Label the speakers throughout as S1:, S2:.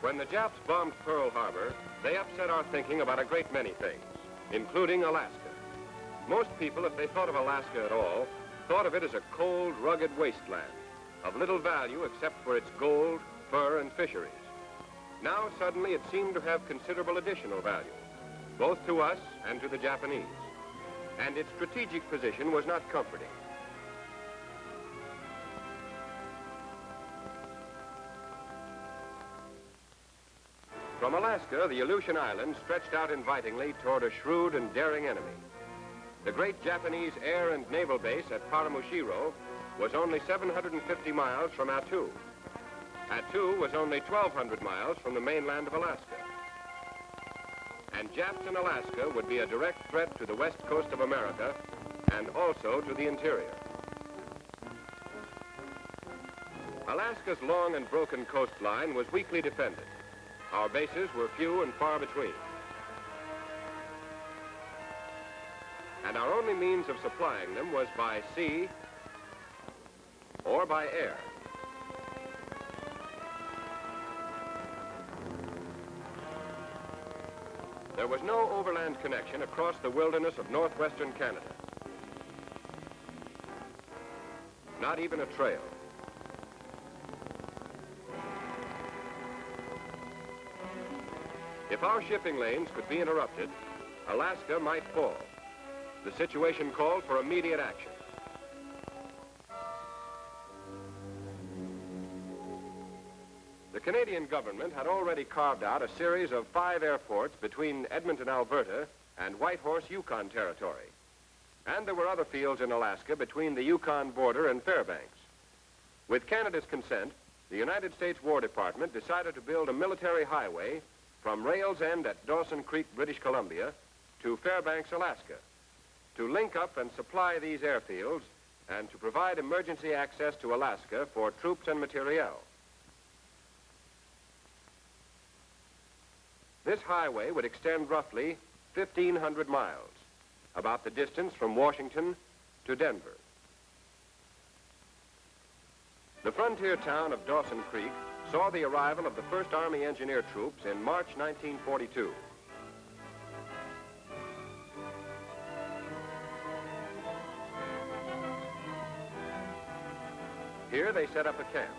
S1: When the Japs bombed Pearl Harbor, they upset our thinking about a great many things, including Alaska. Most people, if they thought of Alaska at all, thought of it as a cold, rugged wasteland, of little value except for its gold, fur, and fisheries. Now, suddenly, it seemed to have considerable additional value, both to us and to the Japanese. And its strategic position was not comforting. From Alaska, the Aleutian Islands stretched out invitingly toward a shrewd and daring enemy. The great Japanese air and naval base at Paramushiro was only 750 miles from Attu. Attu was only 1,200 miles from the mainland of Alaska. And Japs in Alaska would be a direct threat to the west coast of America and also to the interior. Alaska's long and broken coastline was weakly defended. Our bases were few and far between. And our only means of supplying them was by sea or by air. There was no overland connection across the wilderness of northwestern Canada. Not even a trail. If our shipping lanes could be interrupted, Alaska might fall. The situation called for immediate action. The Canadian government had already carved out a series of 5 airports between Edmonton, Alberta, and Whitehorse, Yukon Territory. And there were other fields in Alaska between the Yukon border and Fairbanks. With Canada's consent, the United States War Department decided to build a military highway from Rails End at Dawson Creek, British Columbia, to Fairbanks, Alaska, to link up and supply these airfields and to provide emergency access to Alaska for troops and materiel. This highway would extend roughly 1,500 miles, about the distance from Washington to Denver. The frontier town of Dawson Creek saw the arrival of the 1st Army Engineer Troops in March 1942. Here they set up a camp.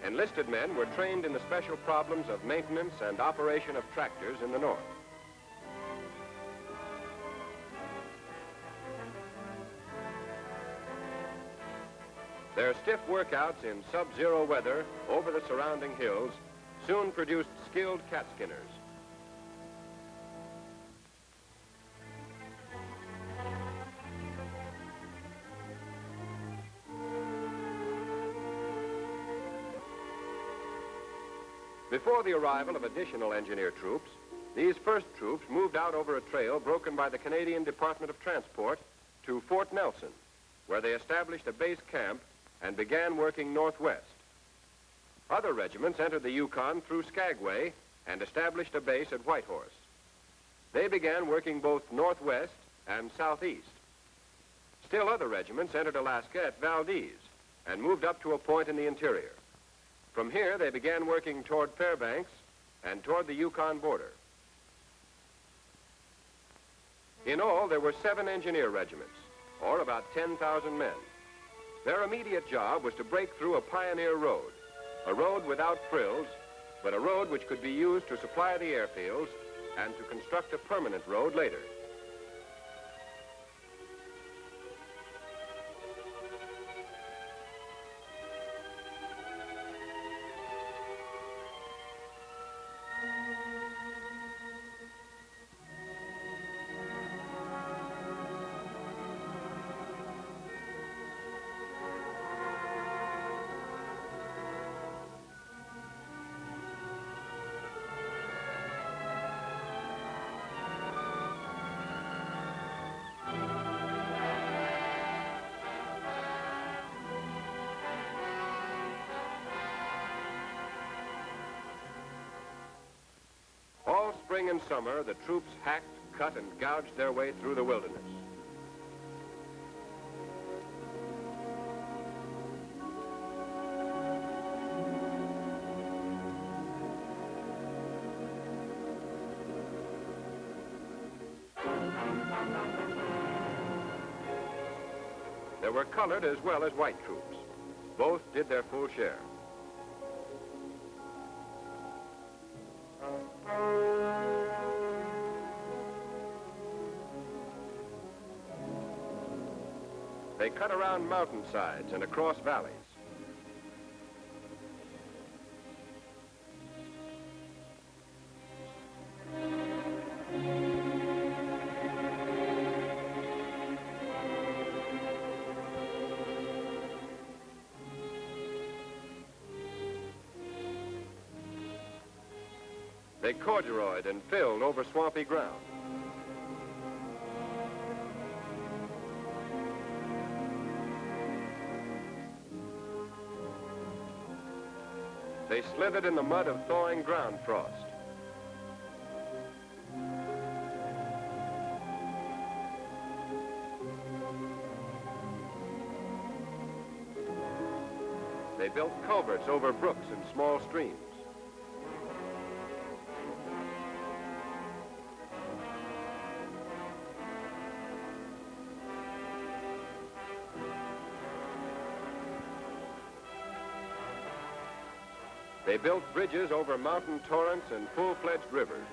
S1: Enlisted men were trained in the special problems of maintenance and operation of tractors in the north. Their stiff workouts in sub-zero weather over the surrounding hills soon produced skilled cat skinners. Before the arrival of additional engineer troops, these first troops moved out over a trail broken by the Canadian Department of Transport to Fort Nelson, where they established a base camp and began working northwest. Other regiments entered the Yukon through Skagway and established a base at Whitehorse. They began working both northwest and southeast. Still other regiments entered Alaska at Valdez and moved up to a point in the interior. From here, they began working toward Fairbanks and toward the Yukon border. In all, there were 7 engineer regiments, or about 10,000 men. Their immediate job was to break through a pioneer road, a road without frills, but a road which could be used to supply the airfields and to construct a permanent road later. All spring and summer, the troops hacked, cut, and gouged their way through the wilderness. There were colored as well as white troops. Both did their full share. They cut around mountainsides and across valleys. They corduroyed and filled over swampy ground. They slithered in the mud of thawing ground frost. They built culverts over brooks and small streams. They built bridges over mountain torrents and full-fledged rivers.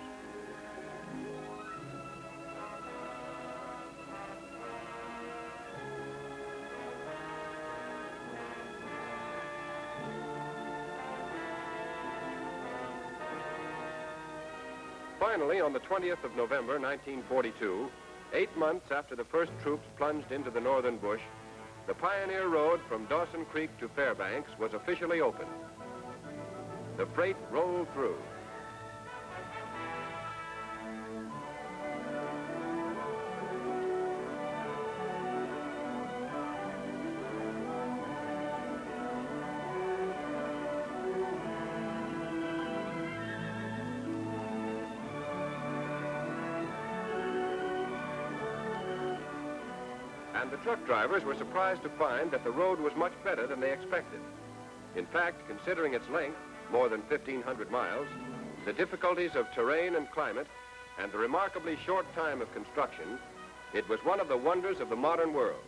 S1: Finally, on the 20th of November, 1942, 8 months after the first troops plunged into the northern bush, the Pioneer Road from Dawson Creek to Fairbanks was officially opened. The freight rolled through. And the truck drivers were surprised to find that the road was much better than they expected. In fact, considering its length, more than 1,500 miles, the difficulties of terrain and climate, and the remarkably short time of construction, it was one of the wonders of the modern world.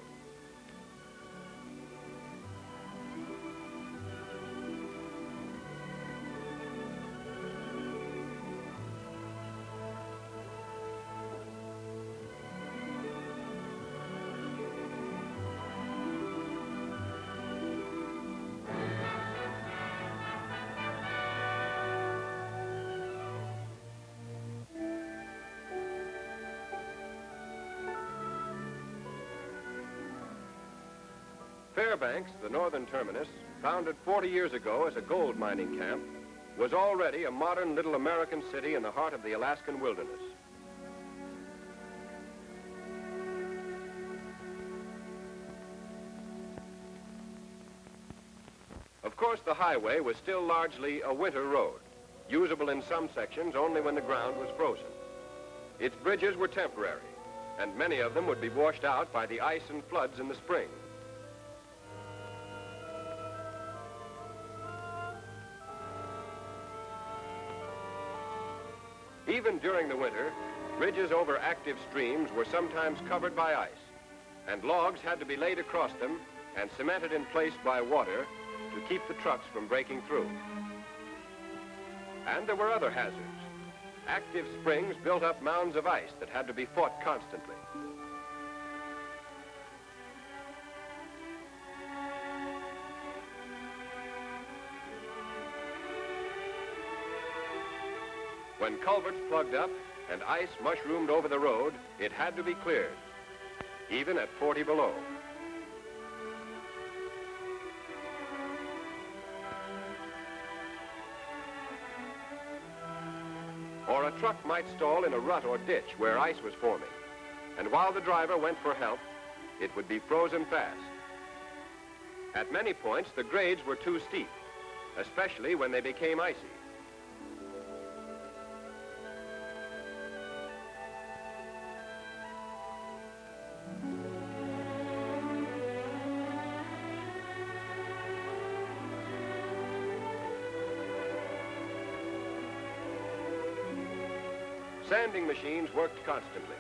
S1: Fairbanks, the northern terminus, founded 40 years ago as a gold mining camp, was already a modern little American city in the heart of the Alaskan wilderness. Of course, the highway was still largely a winter road, usable in some sections only when the ground was frozen. Its bridges were temporary, and many of them would be washed out by the ice and floods in the spring. Even during the winter, bridges over active streams were sometimes covered by ice, and logs had to be laid across them and cemented in place by water to keep the trucks from breaking through. And there were other hazards. Active springs built up mounds of ice that had to be fought constantly. When culverts plugged up and ice mushroomed over the road, it had to be cleared, even at 40 below. Or a truck might stall in a rut or ditch where ice was forming, and while the driver went for help, it would be frozen fast. At many points, the grades were too steep, especially when they became icy. Sanding machines worked constantly,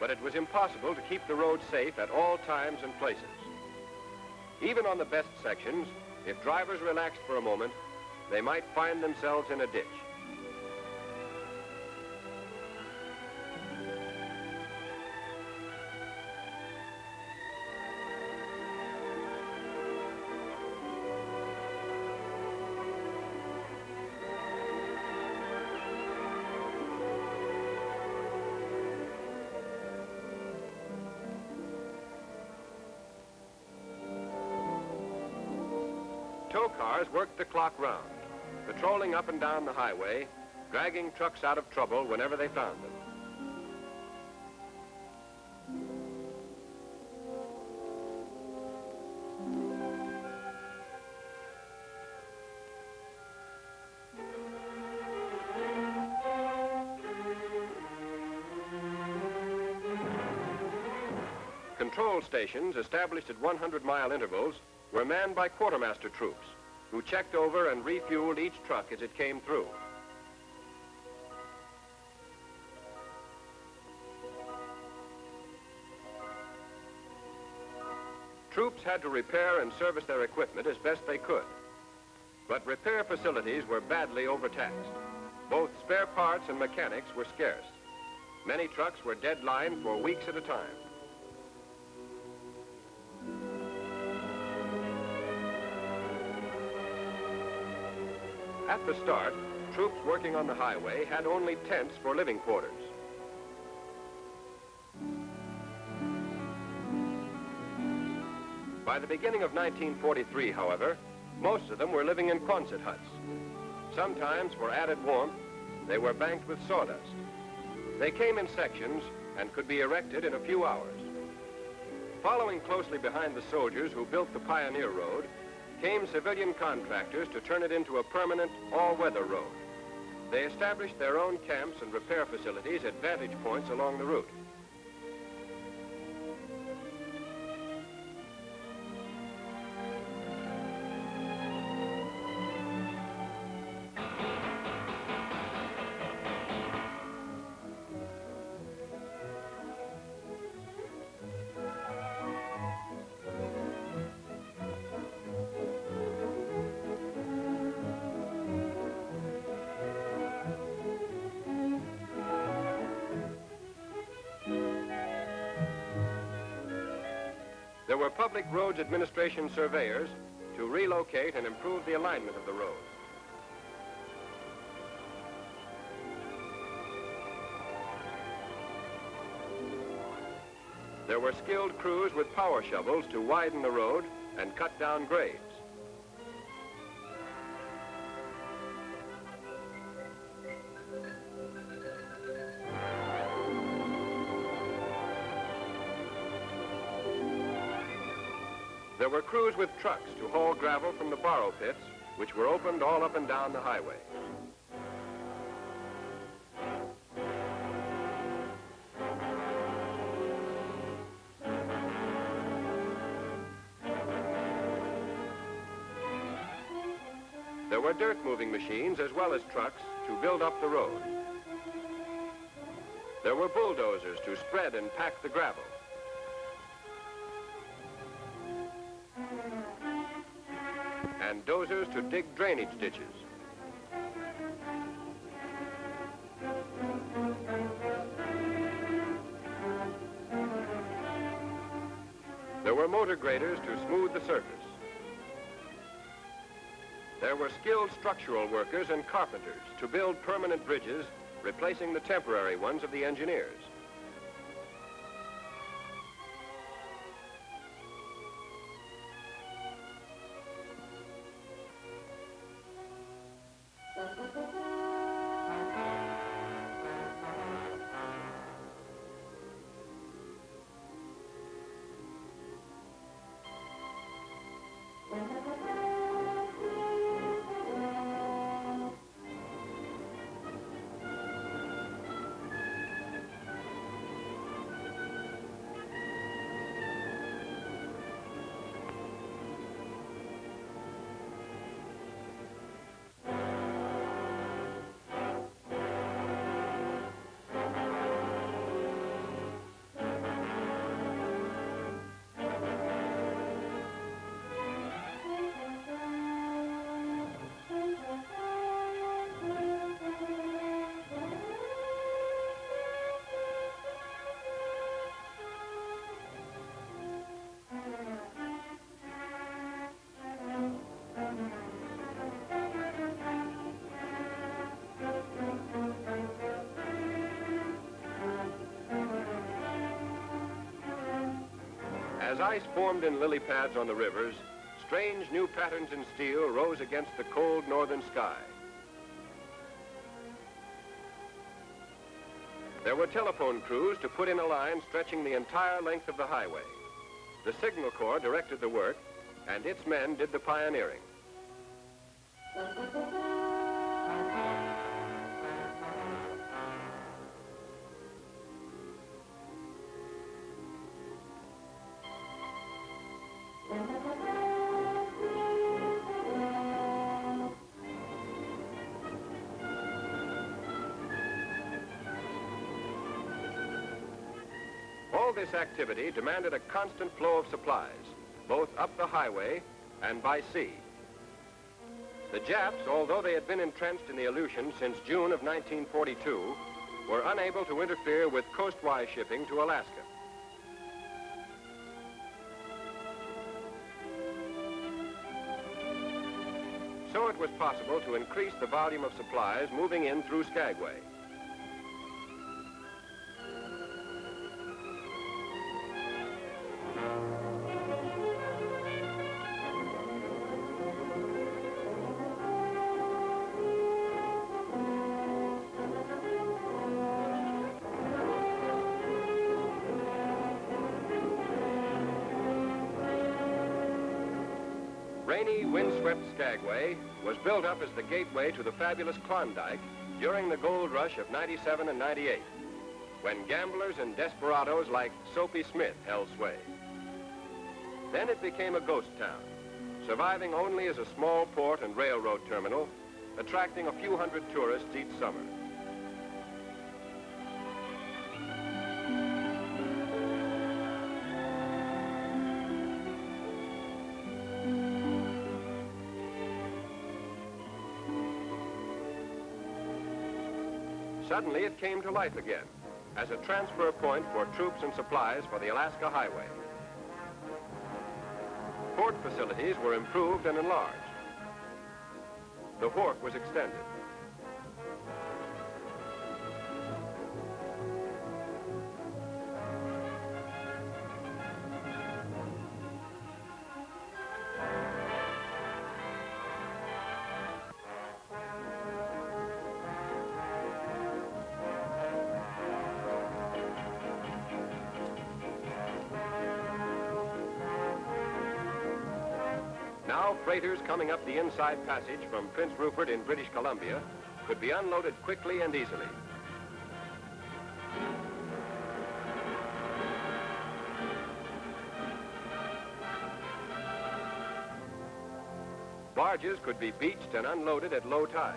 S1: but it was impossible to keep the road safe at all times and places. Even on the best sections, if drivers relaxed for a moment, they might find themselves in a ditch. Tow cars worked the clock round, patrolling up and down the highway, dragging trucks out of trouble whenever they found them. Control stations established at 100-mile intervals were manned by quartermaster troops who checked over and refueled each truck as it came through. Troops had to repair and service their equipment as best they could, but repair facilities were badly overtaxed. Both spare parts and mechanics were scarce. Many trucks were deadlined for weeks at a time. At the start, troops working on the highway had only tents for living quarters. By the beginning of 1943, however, most of them were living in Quonset huts. Sometimes, for added warmth, they were banked with sawdust. They came in sections and could be erected in a few hours. Following closely behind the soldiers who built the Pioneer Road, came civilian contractors to turn it into a permanent, all-weather road. They established their own camps and repair facilities at vantage points along the route. There were Public Roads Administration surveyors to relocate and improve the alignment of the road. There were skilled crews with power shovels to widen the road and cut down grades. There were crews with trucks to haul gravel from the borrow pits, which were opened all up and down the highway. There were dirt-moving machines as well as trucks to build up the road. There were bulldozers to spread and pack the gravel. And dozers to dig drainage ditches. There were motor graders to smooth the surface. There were skilled structural workers and carpenters to build permanent bridges, replacing the temporary ones of the engineers. As ice formed in lily pads on the rivers, strange new patterns in steel rose against the cold northern sky. There were telephone crews to put in a line stretching the entire length of the highway. The Signal Corps directed the work, and its men did the pioneering. All this activity demanded a constant flow of supplies, both up the highway and by sea. The Japs, although they had been entrenched in the Aleutian since June of 1942, were unable to interfere with coastwise shipping to Alaska. So it was possible to increase the volume of supplies moving in through Skagway. Rainy, windswept Skagway was built up as the gateway to the fabulous Klondike during the gold rush of '97 and '98, when gamblers and desperados like Soapy Smith held sway. Then it became a ghost town, surviving only as a small port and railroad terminal, attracting a few hundred tourists each summer. Suddenly, it came to life again as a transfer point for troops and supplies for the Alaska Highway. Port facilities were improved and enlarged. The wharf was extended. Now, freighters coming up the inside passage from Prince Rupert in British Columbia could be unloaded quickly and easily. Barges could be beached and unloaded at low tide.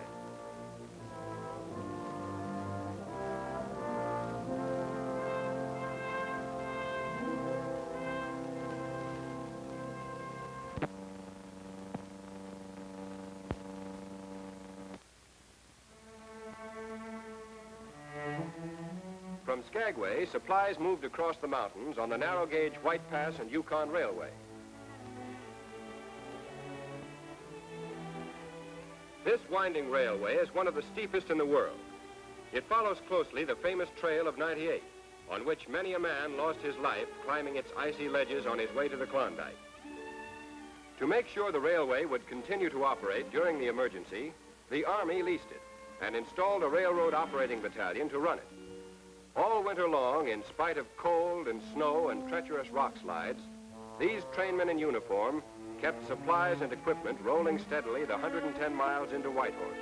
S1: From Skagway, supplies moved across the mountains on the narrow-gauge White Pass and Yukon Railway. This winding railway is one of the steepest in the world. It follows closely the famous Trail of '98, on which many a man lost his life climbing its icy ledges on his way to the Klondike. To make sure the railway would continue to operate during the emergency, the Army leased it and installed a railroad operating battalion to run it. All winter long, in spite of cold and snow and treacherous rock slides, these trainmen in uniform kept supplies and equipment rolling steadily the 110 miles into Whitehorse.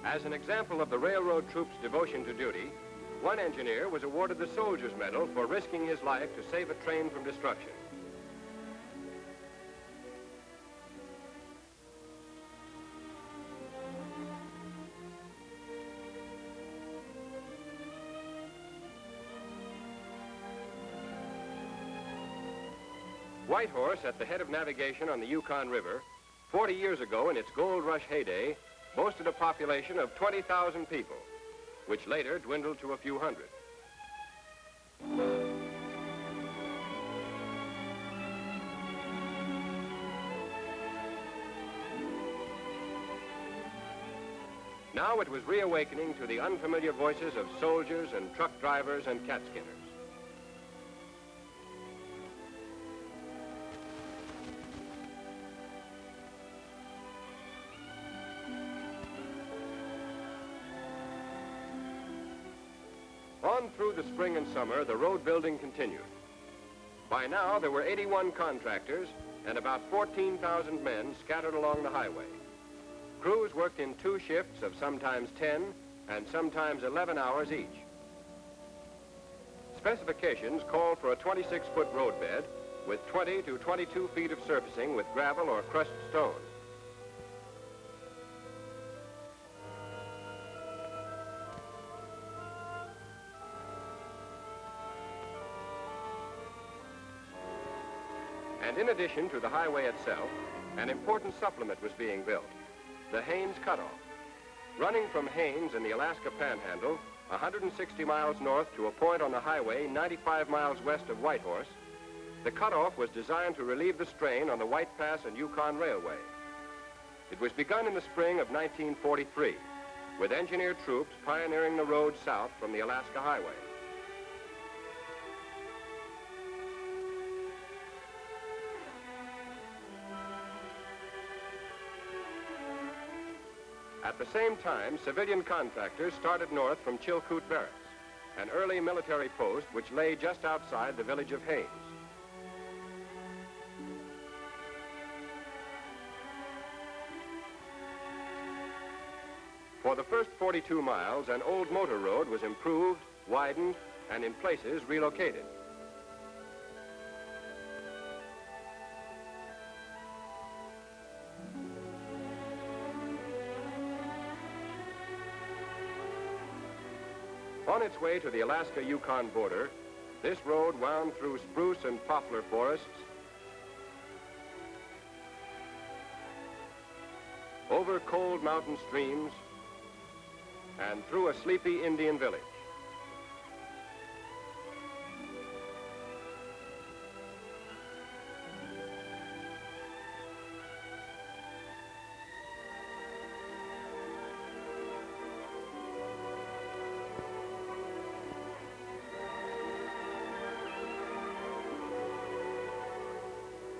S1: As an example of the railroad troops' devotion to duty, one engineer was awarded the Soldier's Medal for risking his life to save a train from destruction. Whitehorse, at the head of navigation on the Yukon River, 40 years ago in its gold rush heyday, boasted a population of 20,000 people, which later dwindled to a few hundred. Now it was reawakening to the unfamiliar voices of soldiers and truck drivers and cat skinners. On through the spring and summer, the road building continued. By now, there were 81 contractors and about 14,000 men scattered along the highway. Crews worked in 2 shifts of sometimes 10 and sometimes 11 hours each. Specifications called for a 26-foot roadbed with 20 to 22 feet of surfacing with gravel or crushed stone. And in addition to the highway itself, an important supplement was being built, the Haines Cutoff. Running from Haines in the Alaska Panhandle, 160 miles north to a point on the highway 95 miles west of Whitehorse, the cutoff was designed to relieve the strain on the White Pass and Yukon Railway. It was begun in the spring of 1943, with engineer troops pioneering the road south from the Alaska Highway. At the same time, civilian contractors started north from Chilkoot Barracks, an early military post which lay just outside the village of Haines. For the first 42 miles, an old motor road was improved, widened, and in places relocated. On its way to the Alaska-Yukon border, this road wound through spruce and poplar forests, over cold mountain streams, and through a sleepy Indian village.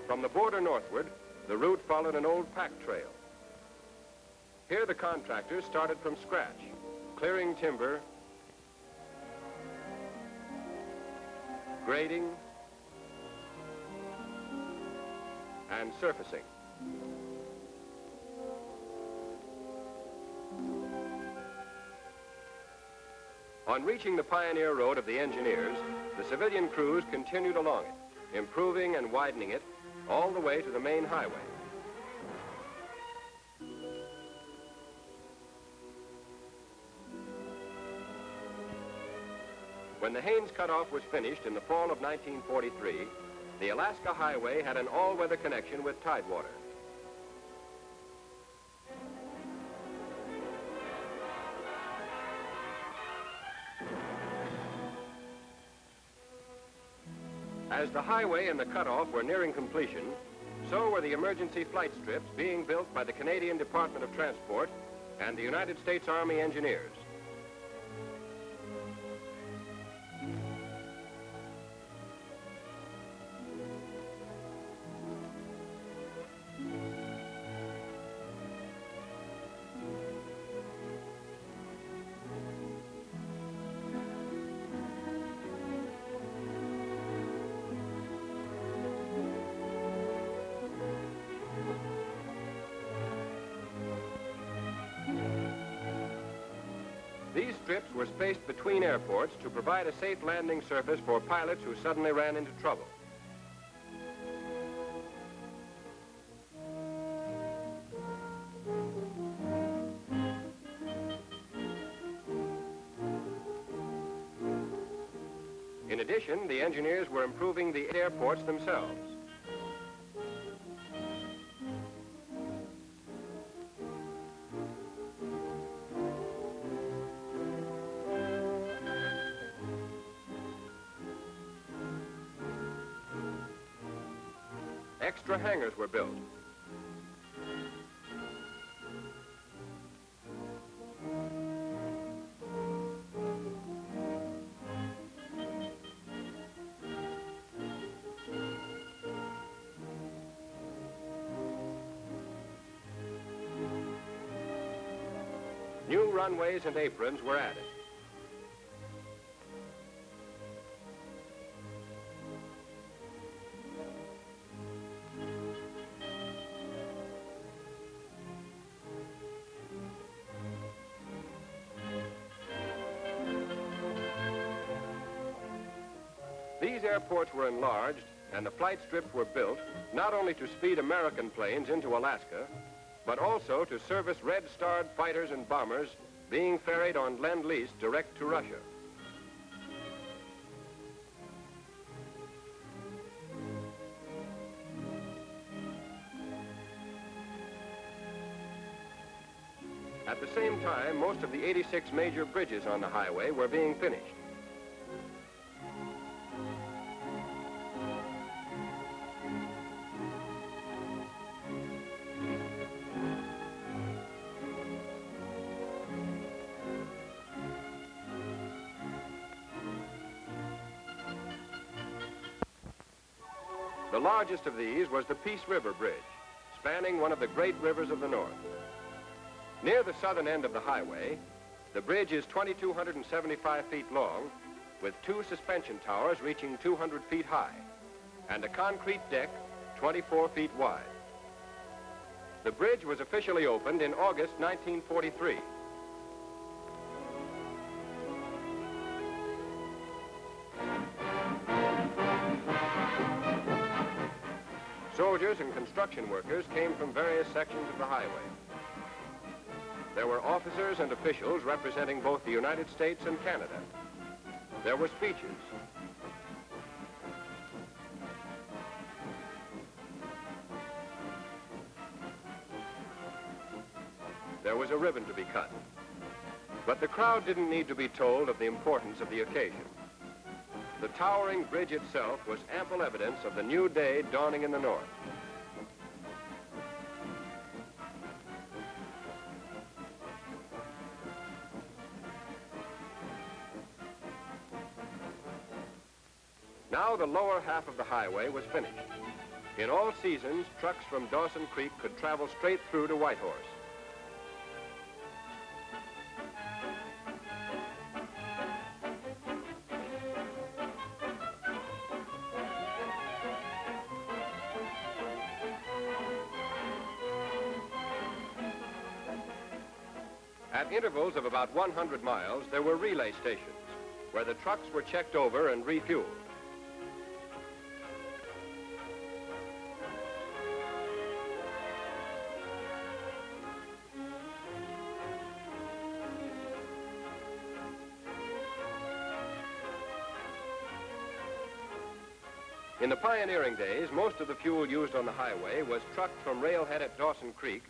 S1: From the border northward, the route followed an old pack trail. Here the contractors started from scratch, clearing timber, grading, and surfacing. On reaching the pioneer road of the engineers, the civilian crews continued along it, improving and widening it all the way to the main highway. When the Haines Cutoff was finished in the fall of 1943, the Alaska Highway had an all-weather connection with Tidewater. As the highway and the cutoff were nearing completion, so were the emergency flight strips being built by the Canadian Department of Transport and the United States Army Engineers. These strips were spaced between airports to provide a safe landing surface for pilots who suddenly ran into trouble. In addition, the engineers were improving the airports themselves. Extra hangars were built. runways and aprons were added. These airports were enlarged and the flight strips were built not only to speed American planes into Alaska, but also to service red-starred fighters and bombers being ferried on Lend-Lease direct to Russia. At the same time, most of the 86 major bridges on the highway were being finished. The largest of these was the Peace River Bridge, spanning one of the great rivers of the North. Near the southern end of the highway, the bridge is 2,275 feet long, with 2 suspension towers reaching 200 feet high, and a concrete deck 24 feet wide. The bridge was officially opened in August 1943. Soldiers and construction workers came from various sections of the highway. There were officers and officials representing both the United States and Canada. There were speeches. There was a ribbon to be cut. But the crowd didn't need to be told of the importance of the occasion. The towering bridge itself was ample evidence of the new day dawning in the North. Now the lower half of the highway was finished. In all seasons, trucks from Dawson Creek could travel straight through to Whitehorse. At intervals of about 100 miles, there were relay stations where the trucks were checked over and refueled. In the pioneering days, most of the fuel used on the highway was trucked from railhead at Dawson Creek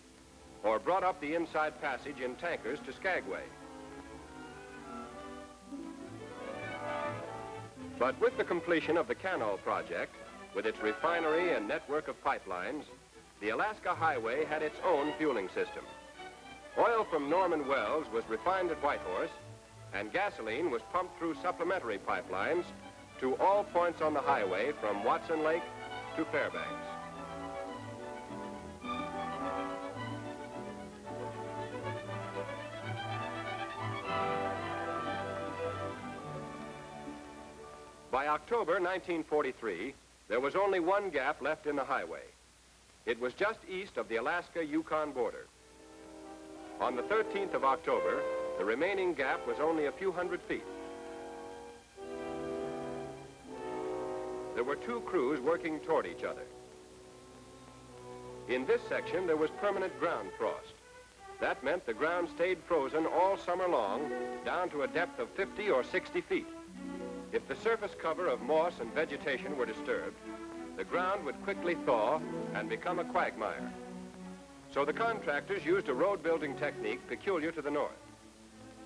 S1: or brought up the inside passage in tankers to Skagway. But with the completion of the Canal project, with its refinery and network of pipelines, the Alaska Highway had its own fueling system. Oil from Norman Wells was refined at Whitehorse, and gasoline was pumped through supplementary pipelines to all points on the highway from Watson Lake to Fairbanks. By October 1943, there was only one gap left in the highway. It was just east of the Alaska-Yukon border. On the 13th of October, the remaining gap was only a few hundred feet. There were 2 crews working toward each other. In this section, there was permanent ground frost. That meant the ground stayed frozen all summer long, down to a depth of 50 or 60 feet. If the surface cover of moss and vegetation were disturbed, the ground would quickly thaw and become a quagmire. So the contractors used a road-building technique peculiar to the North.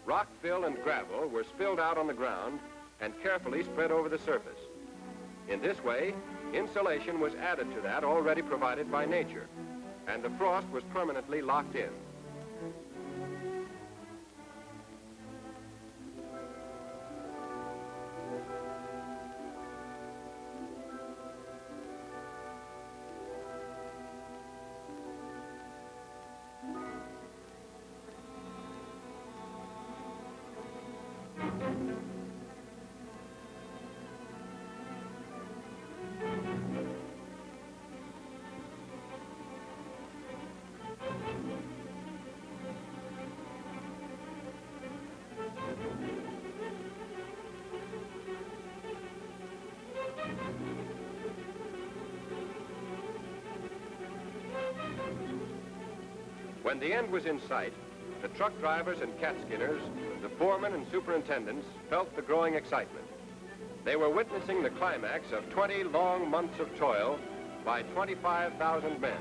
S1: Rock fill and gravel were spilled out on the ground and carefully spread over the surface. In this way, insulation was added to that already provided by nature, and the frost was permanently locked in. When the end was in sight, the truck drivers and cat skinners, the foremen and superintendents felt the growing excitement. They were witnessing the climax of 20 long months of toil by 25,000 men.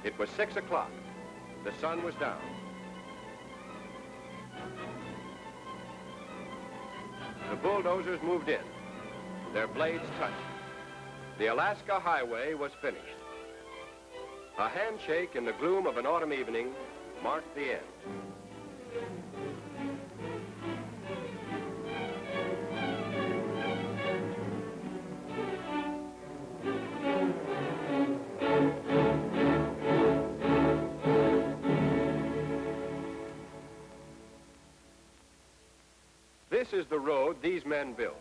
S1: It was 6 o'clock. The sun was down. The bulldozers moved in. Their blades touched. The Alaska Highway was finished. A handshake in the gloom of an autumn evening marked the end. This is the road these men built.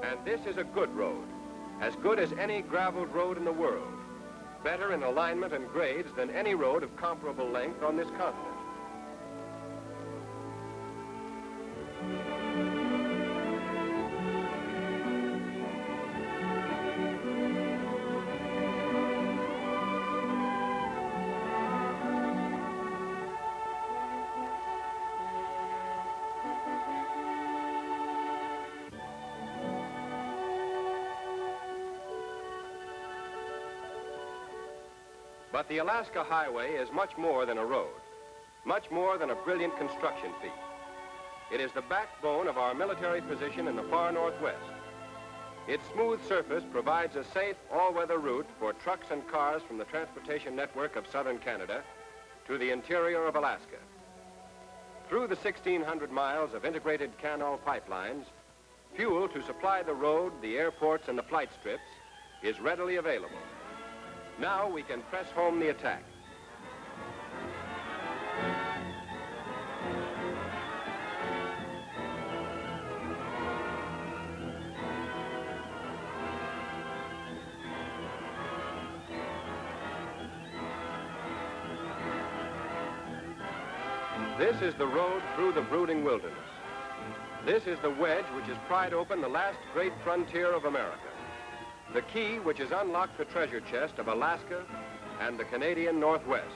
S1: And this is a good road, as good as any graveled road in the world, better in alignment and grades than any road of comparable length on this continent. But the Alaska Highway is much more than a road, much more than a brilliant construction feat. It is the backbone of our military position in the far northwest. Its smooth surface provides a safe, all-weather route for trucks and cars from the transportation network of southern Canada to the interior of Alaska. Through the 1,600 miles of integrated canal pipelines, fuel to supply the road, the airports, and the flight strips is readily available. Now we can press home the attack. This is the road through the brooding wilderness. This is the wedge which has pried open the last great frontier of America. The key which has unlocked the treasure chest of Alaska and the Canadian Northwest.